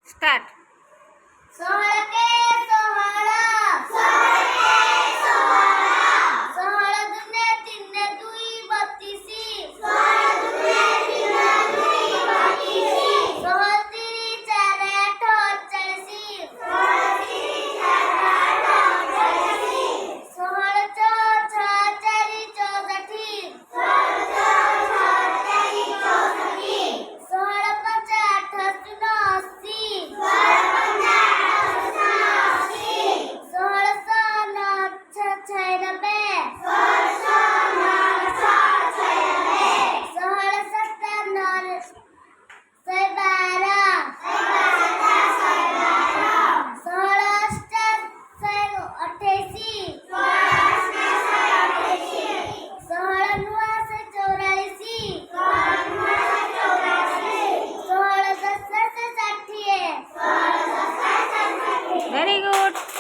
Start. સોહળ કે સોહળ સોહળ દુને તીને દુઈ બત્તીસી સોહળ તીરી ચારે આઠ અડચાળીસી સોહળ ચો છ ચારી ચોસઠી સોહળ પંચા અઠાસી અસી સોહળ સો નવ છ છયાનબે સોહળ સત્તર નવ સો બાર સોહળ અષ્ટ સો અઠ્યાસી સોહળ નવ સો ચોરાળીસી સોહળ દસ સો સાઠીએ વેરી ગુડ.